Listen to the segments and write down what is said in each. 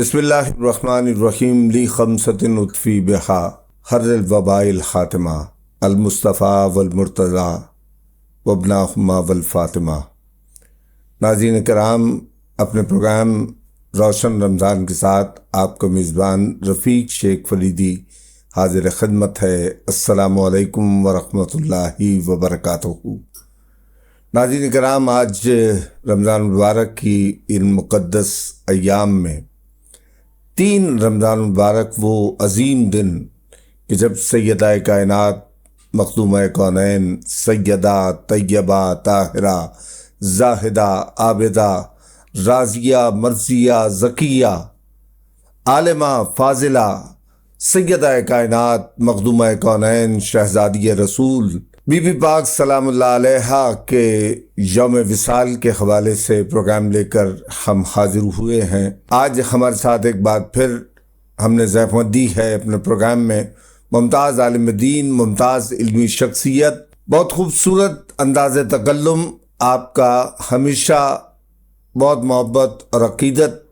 بسم اللہ الرحمن الرحیم لی خمسۃ اطفی بہا حر الوباء الخاتمہ المصطفیٰ والمرتضیٰ وابناہما والفاطمہ۔ ناظرین کرام، اپنے پروگرام روشن رمضان کے ساتھ آپ کا میزبان رفیق شیخ فریدی حاضر خدمت ہے۔ السلام علیکم ورحمۃ اللہ وبرکاتہ۔ ناظرین کرام، آج رمضان المبارک کی ان مقدس ایام میں 3 رمضان المبارک وہ عظیم دن کہ جب سیدہ کائنات مخدومہ کونین سیدہ طیبہ طاہرہ زاہدہ عابدہ راضیہ مرضیہ ذکیہ عالمہ فاضلہ سیدہ کائنات مخدومہ کونین شہزادی رسول بی بی پاک سلام اللہ علیہا کے یوم وصال کے حوالے سے پروگرام لے کر ہم حاضر ہوئے ہیں۔ آج ہمارے ساتھ ایک بار پھر ہم نے زحمت دی ہے اپنے پروگرام میں ممتاز عالم دین، ممتاز علمی شخصیت، بہت خوبصورت انداز تکلم، آپ کا ہمیشہ بہت محبت اور عقیدت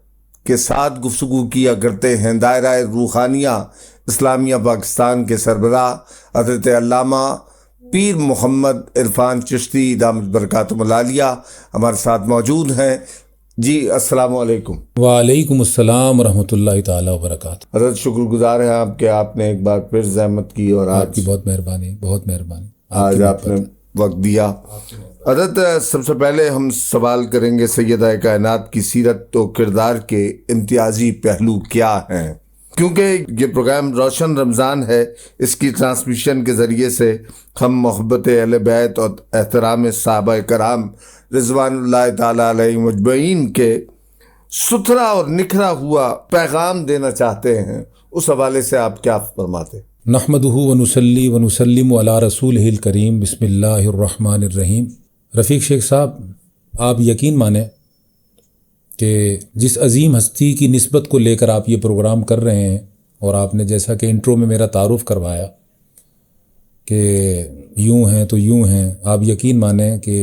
کے ساتھ گفتگو کیا کرتے ہیں، دائرہ روحانیہ اسلامیہ پاکستان کے سربراہ حضرت علامہ پیر محمد عرفان چشتی دامت برکاتہم العالیہ ہمارے ساتھ موجود ہیں۔ جی السلام علیکم۔ وعلیکم السلام ورحمۃ اللہ تعالیٰ وبرکاتہ۔ حضرت شکر گزار ہیں آپ کے، آپ نے ایک بار پھر زحمت کی اور آپ کی بہت مہربانی، بہت مہربانی، آج آپ نے وقت دیا۔ حضرت سب سے پہلے ہم سوال کریں گے سیدہ کائنات کی سیرت و کردار کے امتیازی پہلو کیا ہیں، کیونکہ یہ پروگرام روشن رمضان ہے، اس کی ٹرانسمیشن کے ذریعے سے ہم محبت اہل بیت اور احترام صحابہ کرام رضوان اللہ تعالیٰ علیہ مجمعین کے ستھرا اور نکھرا ہوا پیغام دینا چاہتے ہیں۔ اس حوالے سے آپ کیا فرماتے؟ نحمدہ ونصلی ونسلم علی رسولہ الکریم، بسم اللہ الرحمن الرحیم۔ رفیق شیخ صاحب، آپ یقین مانیں کہ جس عظیم ہستی کی نسبت کو لے کر آپ یہ پروگرام کر رہے ہیں، اور آپ نے جیسا کہ انٹرو میں میرا تعارف کروایا کہ یوں ہیں تو یوں ہیں، آپ یقین مانیں کہ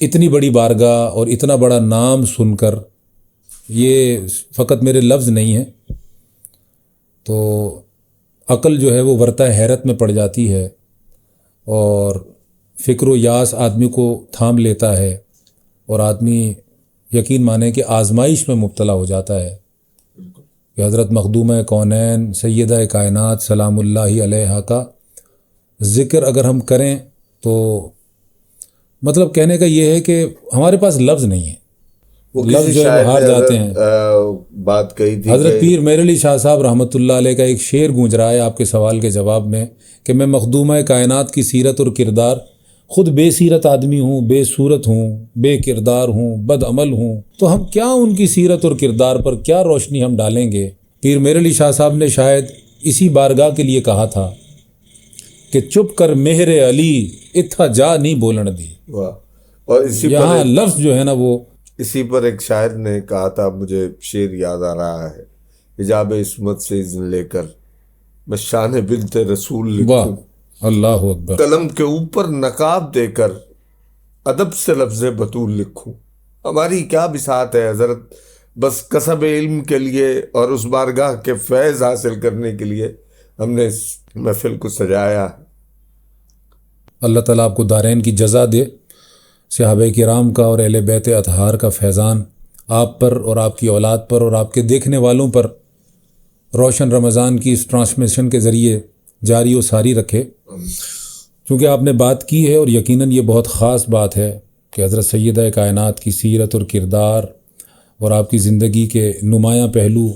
اتنی بڑی بارگاہ اور اتنا بڑا نام سن کر یہ فقط میرے لفظ نہیں ہیں، تو عقل جو ہے وہ ورطہ حیرت میں پڑ جاتی ہے، اور فکر و یاس آدمی کو تھام لیتا ہے، اور آدمی یقین مانیں کہ آزمائش میں مبتلا ہو جاتا ہے کہ حضرت مخدومہ کونین سیدہ کائنات سلام اللہ علیہا کا ذکر اگر ہم کریں تو مطلب کہنے کا یہ ہے کہ ہمارے پاس لفظ نہیں ہے، لفظ جو ہے ہار جاتے ہیں۔ بات کہی تھی حضرت پیر میر علی شاہ صاحب رحمۃ اللہ علیہ کا ایک شعر گونج رہا ہے آپ کے سوال کے جواب میں کہ میں مخدومہ کائنات کی سیرت اور کردار خود بے سیرت آدمی ہوں، بے صورت ہوں، بے کردار ہوں، بد عمل ہوں، تو ہم کیا ان کی سیرت اور کردار پر کیا روشنی ہم ڈالیں گے۔ پیر میر علی شاہ صاحب نے شاید اسی بارگاہ کے لیے کہا تھا کہ چپ کر مہر علی اتھا جا نہیں بولن دی۔ اور اسی یہاں لفظ جو ہے نا وہ اسی پر ایک شاعر نے کہا تھا، مجھے شعر یاد آ رہا ہے، حجاب عصمت سے اذن لے کر میں شان بنت رسول لکھوں، اللہ اکبر، قلم کے اوپر نقاب دے کر ادب سے لفظ بطول لکھوں۔ ہماری کیا بساط ہے حضرت، بس کسب علم کے لیے اور اس بارگاہ کے فیض حاصل کرنے کے لیے ہم نے اس محفل کو سجایا ہے۔ اللہ تعالیٰ آپ کو دارین کی جزا دے، صحابہ کرام کا اور اہل بیت اطہار کا فیضان آپ پر اور آپ کی اولاد پر اور آپ کے دیکھنے والوں پر روشن رمضان کی اس ٹرانسمیشن کے ذریعے جاری و ساری رکھے۔ چونکہ آپ نے بات کی ہے اور یقیناً یہ بہت خاص بات ہے کہ حضرت سیدہ کائنات کی سیرت اور کردار اور آپ کی زندگی کے نمایاں پہلو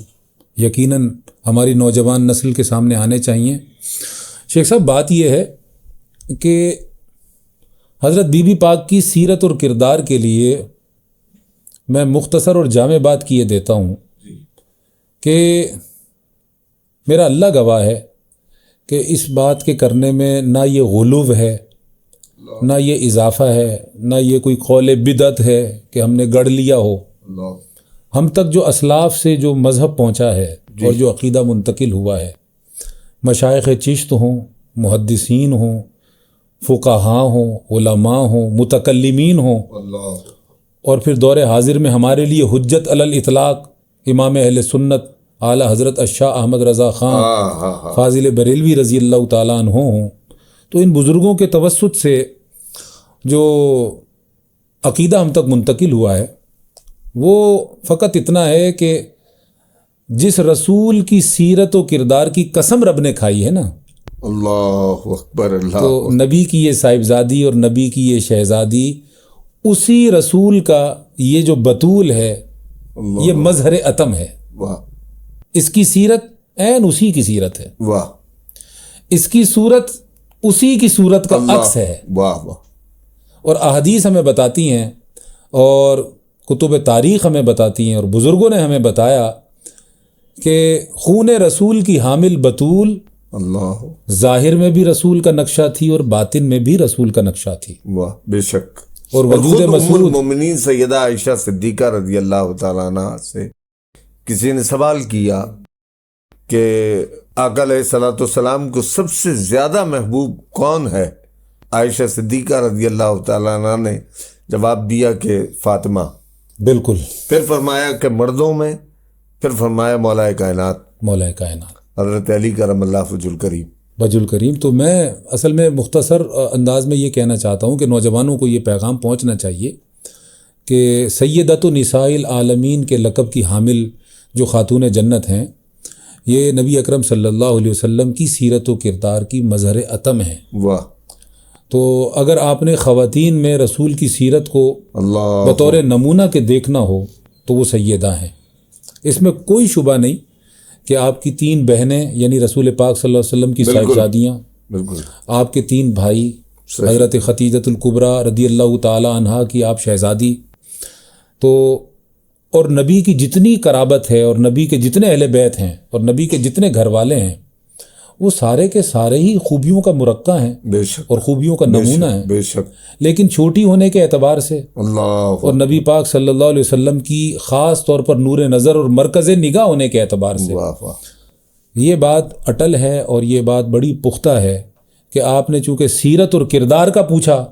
یقیناً ہماری نوجوان نسل کے سامنے آنے چاہیے۔ شیخ صاحب، بات یہ ہے کہ حضرت بی بی پاک کی سیرت اور کردار کے لیے میں مختصر اور جامع بات کیے دیتا ہوں کہ میرا اللہ گواہ ہے کہ اس بات کے کرنے میں نہ یہ غلو ہے، نہ یہ اضافہ ہے، نہ یہ کوئی قول بدعت ہے کہ ہم نے گڑھ لیا ہو۔ ہم تک جو اسلاف سے جو مذہب پہنچا ہے اور جو عقیدہ منتقل ہوا ہے، مشائخ چشت ہوں، محدثین ہوں، فقہاء ہوں، علماء ہوں، متکلمین ہوں، اور پھر دور حاضر میں ہمارے لیے حجت علی الاطلاق امام اہل سنت اعلیٰ حضرت الشاہ احمد رضا خان فاضل بریلوی رضی اللہ تعالیٰ عنہ ہوں، تو ان بزرگوں کے توسط سے جو عقیدہ ہم تک منتقل ہوا ہے وہ فقط اتنا ہے کہ جس رسول کی سیرت و کردار کی قسم رب نے کھائی ہے نا، اللہ اکبر، اللہ، تو نبی کی یہ صاحبزادی اور نبی کی یہ شہزادی، اسی رسول کا یہ جو بطول ہے یہ مظہر عتم ہے۔ واہ، اس کی سیرت عین اسی کی سیرت ہے، واہ، اس کی صورت اسی کی صورت کا عکس ہے۔ واہ واہ، اور احادیث ہمیں بتاتی ہیں اور کتب تاریخ ہمیں بتاتی ہیں اور بزرگوں نے ہمیں بتایا کہ خون رسول کی حامل بطول اللہ، ظاہر میں بھی رسول کا نقشہ تھی اور باطن میں بھی رسول کا نقشہ تھی۔ واہ، بے شک۔ اور وجود خود ام مسعود، المومنین سیدہ عائشہ صدیقہ رضی اللہ تعالیٰ عنہ سے کسی نے سوال کیا کہ آقا علیہ الصلوۃ والسلام کو سب سے زیادہ محبوب کون ہے؟ عائشہ صدیقہ رضی اللہ تعالیٰ عنہ نے جواب دیا کہ فاطمہ۔ بالکل، پھر فرمایا کہ مردوں میں، پھر فرمایا مولا کائنات مولا کائنات حضرت علی کرم اللہ وجہ الکریم۔ وجہ الکریم۔ تو میں اصل میں مختصر انداز میں یہ کہنا چاہتا ہوں کہ نوجوانوں کو یہ پیغام پہنچنا چاہیے کہ سیدۃ نساء العالمین کے لقب کی حامل جو خاتون جنت ہیں، یہ نبی اکرم صلی اللہ علیہ وسلم کی سیرت و کردار کی مظہر عتم ہیں۔ واہ، تو اگر آپ نے خواتین میں رسول کی سیرت کو اللہ، بطور نمونہ کے دیکھنا ہو تو وہ سیدہ ہیں۔ اس میں کوئی شبہ نہیں کہ آپ کی 3 بہنیں یعنی رسول پاک صلی اللہ علیہ وسلم کی صاحبزادیاں، بالکل، آپ کے 3 بھائی، صحیح، حضرت خدیجۃ الکبریٰ رضی اللہ تعالی عنہا کی آپ شہزادی، تو اور نبی کی جتنی قرابت ہے اور نبی کے جتنے اہل بیت ہیں اور نبی کے جتنے گھر والے ہیں، وہ سارے کے سارے ہی خوبیوں کا مرقع ہیں بے شک، اور خوبیوں کا نمونہ ہیں، بے شک، لیکن چھوٹی ہونے کے اعتبار سے اللہ، اور نبی پاک صلی اللہ علیہ وسلم کی خاص طور پر نور نظر اور مرکز نگاہ ہونے کے اعتبار سے واہ واہ، یہ بات اٹل ہے اور یہ بات بڑی پختہ ہے کہ آپ نے چونکہ سیرت اور کردار کا پوچھا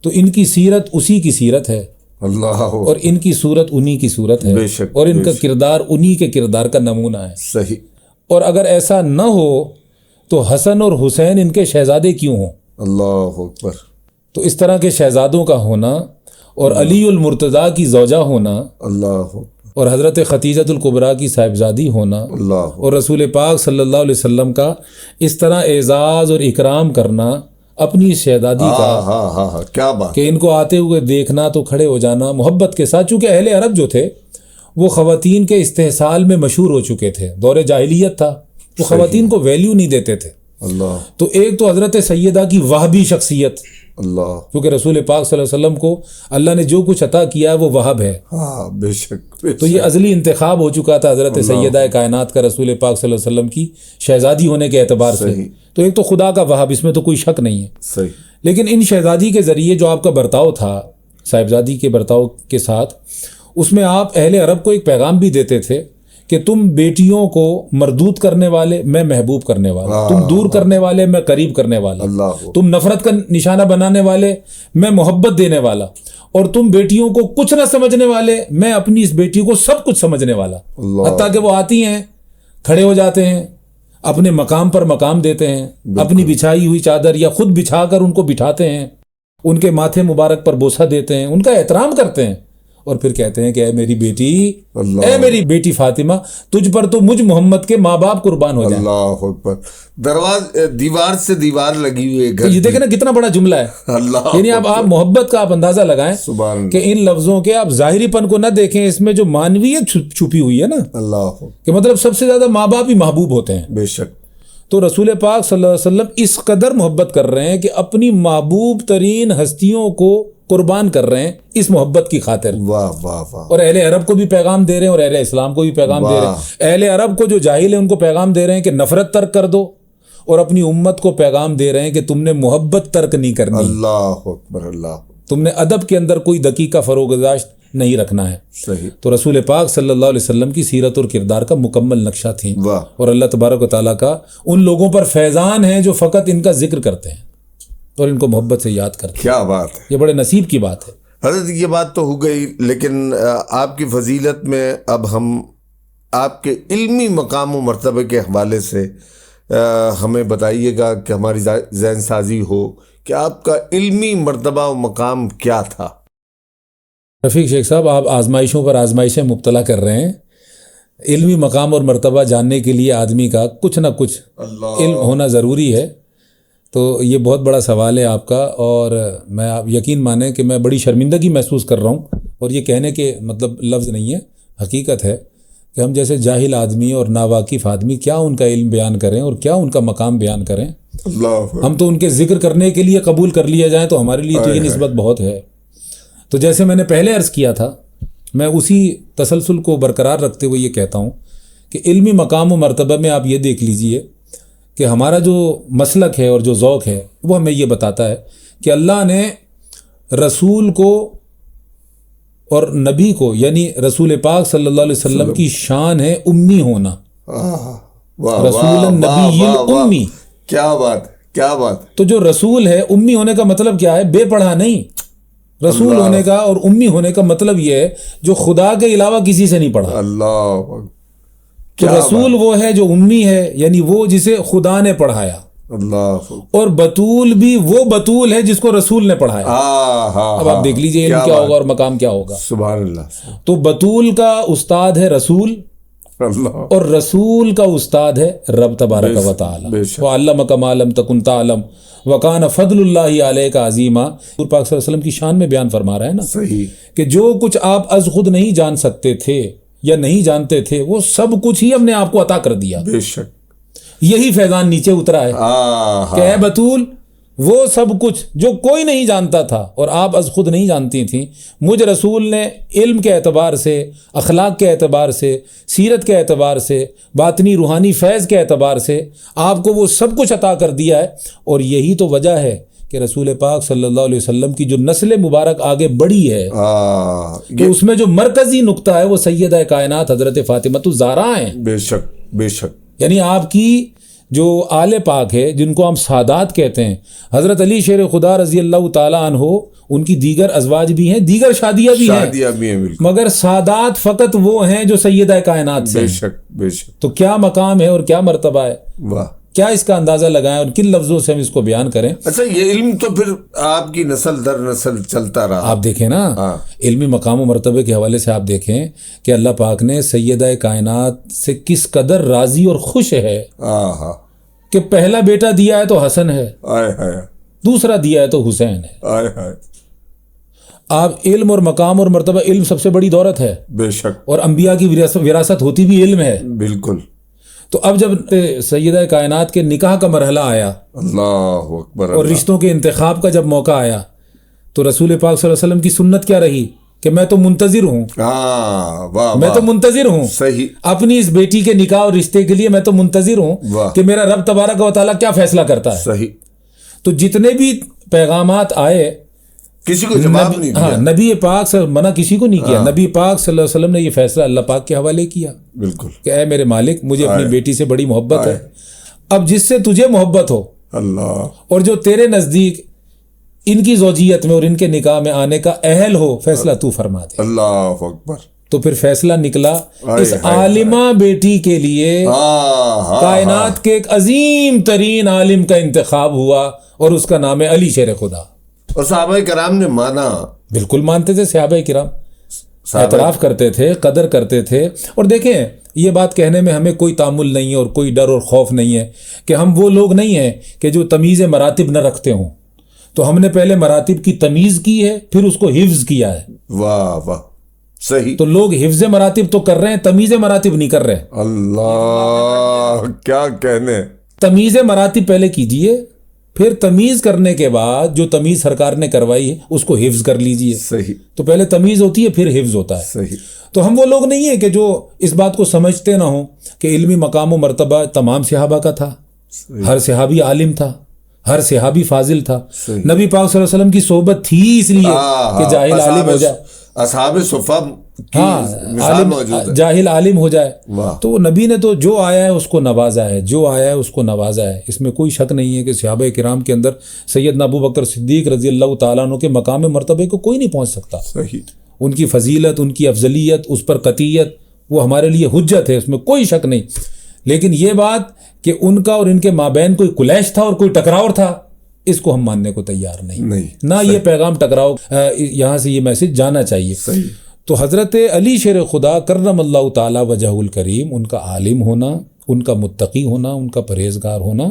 تو ان کی سیرت اسی کی سیرت ہے اللہ، اور ان کی صورت انہی کی صورت ہے بے شک، اور ان بے کا شک، کردار انہی کے کردار کا نمونہ ہے۔ صحیح، اور اگر ایسا نہ ہو تو حسن اور حسین ان کے شہزادے کیوں ہوں؟ اللہ اکبر، تو اس طرح کے شہزادوں کا ہونا اور علی المرتضیٰ کی زوجہ ہونا اللہ اکبر، اور حضرت خدیجۃ الکبریٰ کی صاحبزادی ہونا اللہ، اور رسول پاک صلی اللہ علیہ وسلم کا اس طرح اعزاز اور اکرام کرنا اپنی شہزادی کا، ہاں ہاں ہاں، کیا بات، کہ ان کو آتے ہوئے دیکھنا تو کھڑے ہو جانا محبت کے ساتھ، چونکہ اہل عرب جو تھے وہ خواتین کے استحصال میں مشہور ہو چکے تھے، دور جاہلیت تھا، وہ خواتین کو ویلیو نہیں دیتے تھے۔ اللہ، تو ایک تو حضرت سیدہ کی وہابی شخصیت، اللہ، کیونکہ رسول پاک صلی اللہ علیہ وسلم کو اللہ نے جو کچھ عطا کیا ہے وہ وہاب ہے، ہاں، بے شک، بے تو یہ ازلی انتخاب ہو چکا تھا حضرت سیدہ کائنات کا رسول پاک صلی اللہ علیہ وسلم کی شہزادی ہونے کے اعتبار سے۔ صحیح، تو ایک تو خدا کا وہاب، اس میں تو کوئی شک نہیں ہے، صحیح، لیکن ان شہزادی کے ذریعے جو آپ کا برتاؤ تھا صاحبزادی کے برتاؤ کے ساتھ، اس میں آپ اہل عرب کو ایک پیغام بھی دیتے تھے کہ تم بیٹیوں کو مردود کرنے والے، میں محبوب کرنے والا، تم دور کرنے والے، میں قریب کرنے والا، اللہ، تم نفرت کا نشانہ بنانے والے، میں محبت دینے والا، اور تم بیٹیوں کو کچھ نہ سمجھنے والے، میں اپنی اس بیٹی کو سب کچھ سمجھنے والا۔ اللہ، حتیٰ کہ وہ آتی ہیں، کھڑے ہو جاتے ہیں، اپنے مقام پر مقام دیتے ہیں، اپنی بچھائی ہوئی چادر یا خود بچھا کر ان کو بٹھاتے ہیں، ان کے ماتھے مبارک پر بوسہ دیتے ہیں، ان کا احترام کرتے ہیں، اور پھر کہتے ہیں کہ اے میری بیٹی، اللہ، اے میری بیٹی فاطمہ، تجھ پر تو مجھ محمد کے ماں باپ قربان ہو جائیں۔ اللہ اکبر، دیوار سے دیوار لگی ہوئی تو گھر، یہ دیکھیں نا کتنا بڑا جملہ ہے، اللہ، یعنی آپ محبت کا آپ اندازہ لگائیں سبحان اللہ، کہ ان لفظوں کے آپ ظاہری پن کو نہ دیکھیں، اس میں جو معنویت چھپی ہوئی ہے نا، اللہ، کہ مطلب سب سے زیادہ ماں باپ ہی محبوب ہوتے ہیں۔ بے شک، تو رسول پاک صلی اللہ علیہ وسلم اس قدر محبت کر رہے ہیں کہ اپنی محبوب ترین ہستیوں کو قربان کر رہے ہیں اس محبت کی خاطر، واہ واہ واہ، اور اہل عرب کو بھی پیغام دے رہے ہیں اور اہل اسلام کو بھی پیغام دے رہے ہیں۔ اہل عرب کو جو جاہل ہیں ان کو پیغام دے رہے ہیں کہ نفرت ترک کر دو، اور اپنی امت کو پیغام دے رہے ہیں کہ تم نے محبت ترک نہیں کرنی، اللہ اکبر، اللہ، تم نے ادب کے اندر کوئی دقیقہ فروگزاشت نہیں رکھنا ہے۔ صحیح، تو رسول پاک صلی اللہ علیہ وسلم کی سیرت اور کردار کا مکمل نقشہ تھی، واہ، اور اللہ تبارک و تعالیٰ کا ان لوگوں پر فیضان ہے جو فقط ان کا ذکر کرتے ہیں اور ان کو محبت سے یاد کرتے ہیں۔ کیا بات ہے یہ بڑے نصیب کی بات ہے۔ حضرت، یہ بات تو ہو گئی، لیکن آپ کی فضیلت میں اب ہم آپ کے علمی مقام و مرتبے کے حوالے سے ہمیں بتائیے گا کہ ہماری ذہن سازی ہو کہ آپ کا علمی مرتبہ و مقام کیا تھا؟ رفیق شیخ صاحب، آپ آزمائشوں پر آزمائشیں مبتلا کر رہے ہیں۔ علمی مقام اور مرتبہ جاننے کے لیے آدمی کا کچھ نہ کچھ علم ہونا ضروری ہے۔ تو یہ بہت بڑا سوال ہے آپ کا، اور میں آپ یقین مانیں کہ میں بڑی شرمندگی محسوس کر رہا ہوں، اور یہ کہنے کے مطلب لفظ نہیں ہے، حقیقت ہے کہ ہم جیسے جاہل آدمی اور ناواقف آدمی کیا ان کا علم بیان کریں اور کیا ان کا مقام بیان کریں۔ ہم تو ان کے ذکر کرنے کے لیے قبول کر لیا جائیں تو ہمارے لیے تو یہ نسبت بہت ہے۔ تو جیسے میں نے پہلے عرض کیا تھا، میں اسی تسلسل کو برقرار رکھتے ہوئے یہ کہتا ہوں کہ علمی مقام و مرتبہ میں آپ یہ دیکھ لیجئے کہ ہمارا جو مسلک ہے اور جو ذوق ہے وہ ہمیں یہ بتاتا ہے کہ اللہ نے رسول کو اور نبی کو، یعنی رسول پاک صلی اللہ علیہ وسلم کی شان ہے امی ہونا، رسول النبی الامی۔ کیا بات، کیا بات! تو جو رسول ہے، امی ہونے کا مطلب کیا ہے؟ بے پڑھا نہیں۔ رسول ہونے کا اور امی ہونے کا مطلب یہ ہے جو خدا کے علاوہ کسی سے نہیں پڑھا۔ اللہ! تو رسول وہ ہے جو امی ہے، یعنی وہ جسے خدا نے پڑھایا۔ اللہ! اور بطول بھی وہ بطول ہے جس کو رسول نے پڑھایا۔ اب آپ دیکھ لیجئے علم کیا ہوگا اور مقام کیا ہوگا۔ سبحان اللہ! تو بطول کا استاد ہے رسول، اللہ، اور رسول کا استاد ہے رب تبارک و تعالی۔ وعلمک ما لم تکن تعلم وکان فضل اللہ علیک عظیما، حضور پاک صلی اللہ علیہ وسلم کی شان میں بیان فرما رہا ہے نا، صحیح، کہ جو کچھ آپ از خود نہیں جان سکتے تھے یا نہیں جانتے تھے وہ سب کچھ ہی ہم نے آپ کو عطا کر دیا۔ بے شک، یہی فیضان نیچے اترا ہے کہ اے بطول، وہ سب کچھ جو کوئی نہیں جانتا تھا اور آپ از خود نہیں جانتی تھیں، مجھ رسول نے علم کے اعتبار سے، اخلاق کے اعتبار سے، سیرت کے اعتبار سے، باطنی روحانی فیض کے اعتبار سے آپ کو وہ سب کچھ عطا کر دیا ہے۔ اور یہی تو وجہ ہے کہ رسول پاک صلی اللہ علیہ وسلم کی جو نسل مبارک آگے بڑھی ہے، تو اس میں جو مرکزی نقطہ ہے وہ سیدہ کائنات حضرت فاطمہ الزہرا ہیں۔ بے شک، بے شک، یعنی آپ کی جو آل پاک ہے، جن کو ہم سادات کہتے ہیں، حضرت علی شیر خدا رضی اللہ تعالیٰ عنہ، ان کی دیگر ازواج بھی ہیں، دیگر شادیاں بھی ہیں، مگر سادات فقط وہ ہیں جو سیدہ کائنات سے۔ بے شک، بے شک۔ تو کیا مقام ہے اور کیا مرتبہ ہے، واہ! کیا اس کا اندازہ لگائیں اور کن لفظوں سے ہم اس کو بیان کریں۔ اچھا، یہ علم تو پھر آپ کی نسل در نسل چلتا رہا۔ آپ دیکھیں نا، علمی مقام و مرتبے کے حوالے سے آپ دیکھیں کہ اللہ پاک نے سیدہ کائنات سے کس قدر راضی اور خوش ہے کہ پہلا بیٹا دیا ہے تو حسن ہے، دوسرا دیا ہے تو حسین ہے۔ آپ علم اور مقام اور مرتبہ، علم سب سے بڑی دولت ہے، بے شک، اور انبیاء کی وراثت ہوتی بھی علم ہے۔ بالکل۔ تو اب جب سیدہ کائنات کے نکاح کا مرحلہ آیا، اللہ اکبر، اور رشتوں کے انتخاب کا جب موقع آیا، تو رسول پاک صلی اللہ علیہ وسلم کی سنت کیا رہی کہ میں تو منتظر ہوں، میں تو منتظر ہوں، صحیح، اپنی اس بیٹی کے نکاح اور رشتے کے لیے میں تو منتظر ہوں کہ میرا رب تبارک و تعالیٰ کیا فیصلہ کرتا ہے۔ صحیح۔ تو جتنے بھی پیغامات آئے، کسی کو جواب نہیں دیا، نبی پاک سے منع کسی کو نہیں کیا، نبی پاک صلی اللہ علیہ وسلم نے یہ فیصلہ اللہ پاک کے حوالے کیا، بالکل، کہ اے میرے مالک، مجھے اپنی بیٹی سے بڑی محبت ہے، اب جس سے تجھے محبت ہو اللہ، اور جو تیرے نزدیک ان کی زوجیت میں اور ان کے نکاح میں آنے کا اہل ہو، فیصلہ تو فرما دے۔ اللہ اکبر۔ تو پھر فیصلہ نکلا، اس عالمہ بیٹی کے لیے کائنات کے ایک عظیم ترین عالم کا انتخاب ہوا، اور اس کا نام ہے علی شیر خدا۔ اور صحابہ کرام نے مانا، بالکل مانتے تھے، صحابہ کرام اعتراف کرتے تھے، قدر کرتے تھے۔ اور دیکھیں، یہ بات کہنے میں ہمیں کوئی تعمل نہیں ہے اور کوئی ڈر اور خوف نہیں ہے کہ ہم وہ لوگ نہیں ہیں کہ جو تمیز مراتب نہ رکھتے ہوں۔ تو ہم نے پہلے مراتب کی تمیز کی ہے، پھر اس کو حفظ کیا ہے۔ واہ واہ، صحیح۔ تو لوگ حفظ مراتب تو کر رہے ہیں، تمیز مراتب نہیں کر رہے۔ اللہ، کیا کہنے! تمیز مراتب پہلے کیجئے، پھر تمیز کرنے کے بعد جو تمیز سرکار نے کروائی ہے اس کو حفظ کر لیجئے۔ صحیح۔ تو پہلے تمیز ہوتی ہے، پھر حفظ ہوتا ہے۔ صحیح۔ تو ہم وہ لوگ نہیں ہیں کہ جو اس بات کو سمجھتے نہ ہوں کہ علمی مقام و مرتبہ تمام صحابہ کا تھا، ہر صحابی عالم تھا، ہر صحابی فاضل تھا۔ نبی پاک صلی اللہ علیہ وسلم کی صحبت تھی اس لیے کہ جاہل عالم ہو جائے، اصحاب صفہ کی مثال موجود ہے، جاہل عالم ہو جائے۔ تو نبی نے تو جو آیا ہے اس کو نوازا ہے، جو آیا ہے اس کو نوازا ہے۔ اس میں کوئی شک نہیں ہے کہ صحابہ کرام کے اندر سیدنا ابو بکر صدیق رضی اللہ تعالیٰ عنہ کے مقام مرتبے کو کوئی نہیں پہنچ سکتا۔ صحیح۔ ان کی فضیلت، ان کی افضلیت، اس پر قطعیت، وہ ہمارے لیے حجت ہے، اس میں کوئی شک نہیں. لیکن یہ بات کہ ان کا اور ان کے مابین کوئی کلیش تھا اور کوئی ٹکراؤ تھا، اس کو ہم ماننے کو تیار نہیں. نہ یہ پیغام ٹکراؤ، یہاں سے یہ میسج جانا چاہیے. تو حضرت علی شیر خدا کرم اللہ تعالی وجہ الکریم، ان کا عالم ہونا، ان کا متقی ہونا، ان کا پرہیزگار ہونا،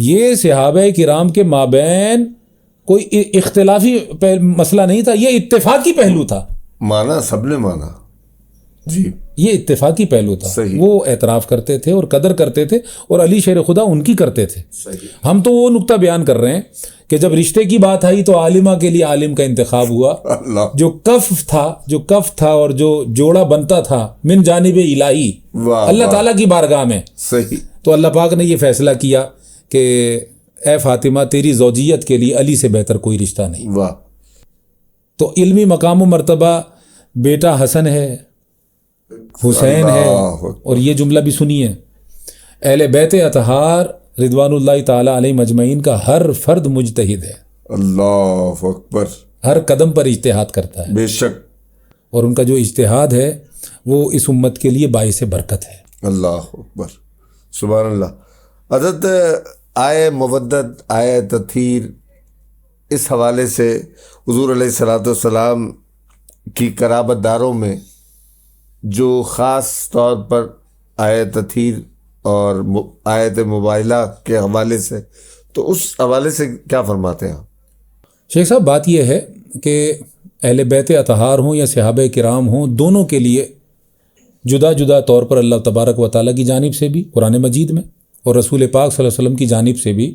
یہ صحابہ کرام کے مابین کوئی اختلافی مسئلہ نہیں تھا، یہ اتفاقی پہلو تھا. مانا سب نے مانا جی، یہ اتفاقی پہلو تھا. صحیح. وہ اعتراف کرتے تھے اور قدر کرتے تھے، اور علی شیر خدا ان کی کرتے تھے. صحیح. ہم تو وہ نقطہ بیان کر رہے ہیں کہ جب رشتے کی بات آئی تو عالمہ کے لیے عالم کا انتخاب ہوا. اللہ جو کف تھا اور جو جوڑا بنتا تھا من جانب الہی، اللہ تعالیٰ کی بارگاہ میں. صحیح. تو اللہ پاک نے یہ فیصلہ کیا کہ اے فاطمہ، تیری زوجیت کے لیے علی سے بہتر کوئی رشتہ نہیں. واہ. تو علمی مقام و مرتبہ بیٹا حسن ہے، حسین ہے. اور یہ جملہ بھی سنیے، اہل بیت اطہار رضوان اللہ تعالی علیہ مجمعین کا ہر فرد مجتہد ہے. اللہ اکبر. ہر قدم پر اجتہاد کرتا ہے، بے شک. اور ان کا جو اجتہاد ہے وہ اس امت کے لیے باعث برکت ہے. اللہ اکبر. سبحان اللہ. حضرت آئے مودت، آئے تطہیر، اس حوالے سے حضور علیہ الصلوۃ والسلام کی قرابت داروں میں جو خاص طور پر آئے تطہیر اور آیت مبائلہ کے حوالے سے، تو اس حوالے سے کیا فرماتے ہیں آپ؟ شیخ صاحب، بات یہ ہے کہ اہل بیت اطہار ہوں یا صحابہ کرام ہوں، دونوں کے لیے جدا جدا طور پر اللہ تبارک و تعالیٰ کی جانب سے بھی قرآن مجید میں اور رسول پاک صلی اللہ علیہ وسلم کی جانب سے بھی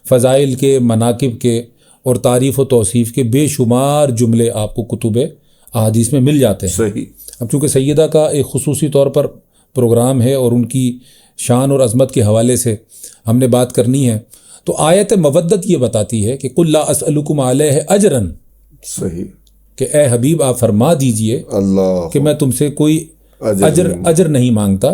فضائل کے، مناقب کے اور تعریف و توصیف کے بے شمار جملے آپ کو کتب احادیث میں مل جاتے ہیں. صحیح. اب چونکہ سیدہ کا ایک خصوصی طور پر پروگرام ہے اور ان کی شان اور عظمت کے حوالے سے ہم نے بات کرنی ہے، تو آیت مودت یہ بتاتی ہے کہ قل لا اسألکم علیہ اجرا. صحیح. کہ اے حبیب آپ فرما دیجئے اللہ کہ میں تم سے کوئی اجر نہیں مانگتا،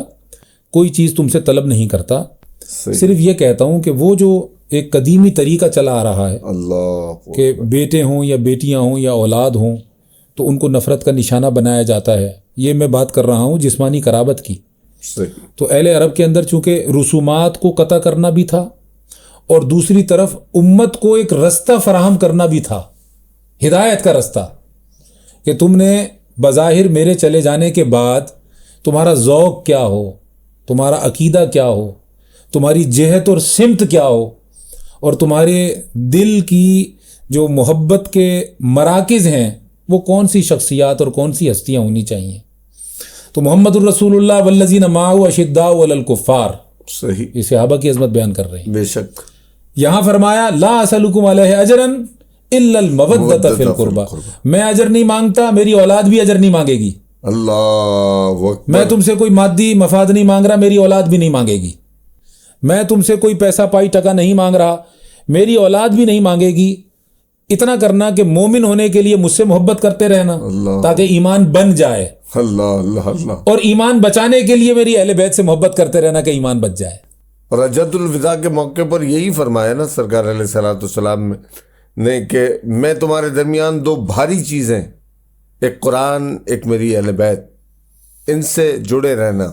کوئی چیز تم سے طلب نہیں کرتا. صرف یہ کہتا ہوں کہ وہ جو ایک قدیمی طریقہ چلا آ رہا ہے اللہ کہ بیٹے ہوں یا بیٹیاں ہوں یا اولاد ہوں تو ان کو نفرت کا نشانہ بنایا جاتا ہے، یہ میں بات کر رہا ہوں جسمانی قرابت کی. صحیح. تو اہل عرب کے اندر چونکہ رسومات کو قطع کرنا بھی تھا اور دوسری طرف امت کو ایک رستہ فراہم کرنا بھی تھا، ہدایت کا رستہ، کہ تم نے بظاہر میرے چلے جانے کے بعد تمہارا ذوق کیا ہو، تمہارا عقیدہ کیا ہو، تمہاری جہت اور سمت کیا ہو، اور تمہارے دل کی جو محبت کے مراکز ہیں وہ کون سی شخصیات اور کون سی ہستیاں ہونی چاہیے. تو محمد الرسول اللہ والذین معہ اشداء علی الکفار، صحیح. یہ صحابہ کی عظمت بیان کر رہے ہیں. بے شک. یہاں فرمایا لا اسألکم علیہ اجرا الا المودۃ فی القربى، میں اجر نہیں مانگتا، میری اولاد بھی اجر نہیں مانگے گی. اللہ اکبر. میں تم سے کوئی مادی مفاد نہیں مانگ رہا، میری اولاد بھی نہیں مانگے گی. میں تم سے کوئی پیسہ پائی ٹکا نہیں مانگ رہا، میری اولاد بھی نہیں مانگے گی. اتنا کرنا کہ مومن ہونے کے لیے مجھ سے محبت کرتے رہنا تاکہ ایمان بن جائے، اللہ اللہ اللہ. اور ایمان بچانے کے لیے میری اہل بیت سے محبت کرتے رہنا کہ ایمان بچ جائے. اور حجۃ الوداع کے موقع پر یہی فرمایا نا سرکار علیہ الصلوۃ والسلام نے کہ میں تمہارے درمیان دو بھاری چیزیں، ایک قرآن، ایک میری اہل بیت، ان سے جڑے رہنا.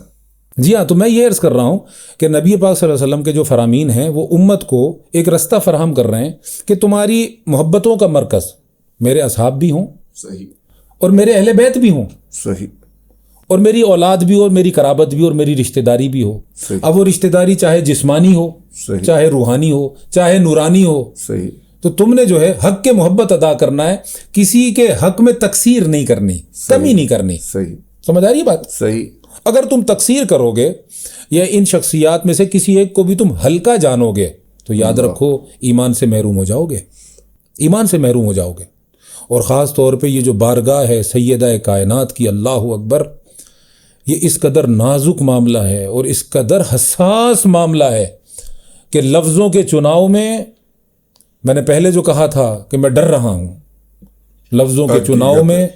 جی ہاں، تو میں یہ عرض کر رہا ہوں کہ نبی پاک صلی اللہ علیہ وسلم کے جو فرامین ہیں وہ امت کو ایک رستہ فراہم کر رہے ہیں کہ تمہاری محبتوں کا مرکز میرے اصحاب بھی ہوں، صحیح، اور میرے اہل بیت بھی ہوں، صحیح، اور میری اولاد بھی ہو، اور میری قرابت بھی، اور میری رشتہ داری بھی ہو. صحیح. اب وہ رشتہ داری چاہے جسمانی ہو، صحیح، چاہے روحانی ہو، چاہے نورانی ہو. صحیح. تو تم نے جو ہے حق کے محبت ادا کرنا ہے، کسی کے حق میں تقصیر نہیں کرنی، کمی نہیں کرنی. صحیح. سمجھ آ رہی بات؟ صحیح. اگر تم تقصیر کرو گے یا ان شخصیات میں سے کسی ایک کو بھی تم ہلکا جانو گے تو یاد رکھو ایمان سے محروم ہو جاؤ گے، ایمان سے محروم ہو جاؤ گے. اور خاص طور پہ یہ جو بارگاہ ہے سیدہ کائنات کی، اللہ اکبر، یہ اس قدر نازک معاملہ ہے اور اس قدر حساس معاملہ ہے کہ لفظوں کے چناؤ میں نے پہلے جو کہا تھا کہ میں ڈر رہا ہوں، لفظوں کے چناؤ میں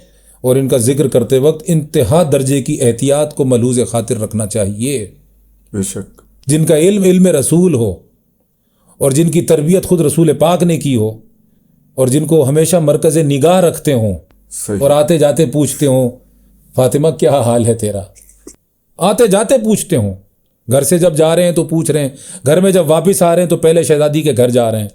اور ان کا ذکر کرتے وقت انتہا درجے کی احتیاط کو ملحوظ خاطر رکھنا چاہیے. بے شک. جن کا علم رسول ہو اور جن کی تربیت خود رسول پاک نے کی ہو اور جن کو ہمیشہ مرکز نگاہ رکھتے ہوں صحیح. اور آتے جاتے پوچھتے ہوں فاطمہ کیا حال ہے تیرا، آتے جاتے پوچھتے ہوں، گھر سے جب جا رہے ہیں تو پوچھ رہے ہیں، گھر میں جب واپس آ رہے ہیں تو پہلے شہزادی کے گھر جا رہے ہیں،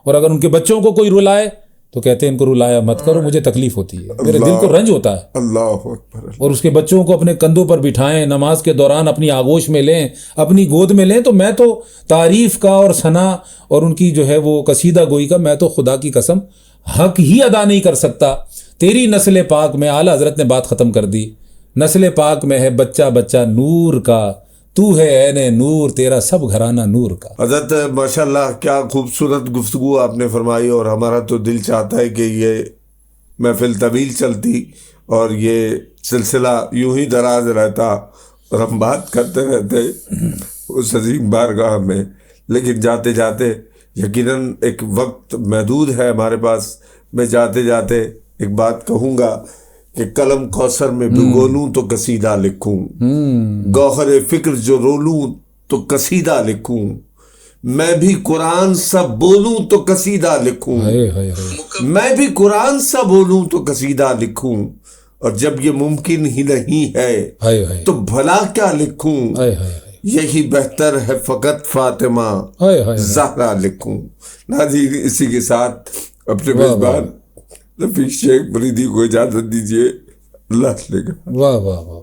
اور اگر ان کے بچوں کو کوئی رلائے تو کہتے ہیں ان کو رلایا مت کرو، مجھے تکلیف ہوتی ہے، میرے دل کو رنج ہوتا ہے. اللہ اکبر. اور اس کے بچوں کو اپنے کندھوں پر بٹھائیں، نماز کے دوران اپنی آغوش میں لیں، اپنی گود میں لیں. تو میں تو تعریف کا اور ثنا اور ان کی جو ہے وہ قصیدہ گوئی کا میں تو خدا کی قسم حق ہی ادا نہیں کر سکتا. تیری نسل پاک میں، اعلیٰ حضرت نے بات ختم کر دی، نسل پاک میں ہے بچہ بچہ نور کا، تو ہے عین نور، تیرا سب گھرانہ نور کا. حضرت ماشاءاللہ کیا خوبصورت گفتگو آپ نے فرمائی، اور ہمارا تو دل چاہتا ہے کہ یہ محفل طویل چلتی اور یہ سلسلہ یوں ہی دراز رہتا اور ہم بات کرتے رہتے اس عظیم بارگاہ میں. لیکن جاتے جاتے یقیناً ایک وقت محدود ہے ہمارے پاس. میں جاتے جاتے ایک بات کہوں گا کہ قلم کوثر میں بھگو لوں تو قصیدہ لکھوں، گوہر فکر جو رولوں تو قصیدہ لکھوں، میں بھی قرآن سا بولوں تو قصیدہ لکھوں، میں بھی قرآن سا بولوں تو قصیدہ لکھوں، اور جب یہ ممکن ہی نہیں ہے تو بھلا کیا لکھوں، یہی بہتر ہے فقط فاطمہ زہرا لکھوں. ناظرین اسی کے ساتھ اپنے میزبان رفیق شیخ فریدی کو اجازت دیجیے. اللہ حافظ. واہ واہ واہ.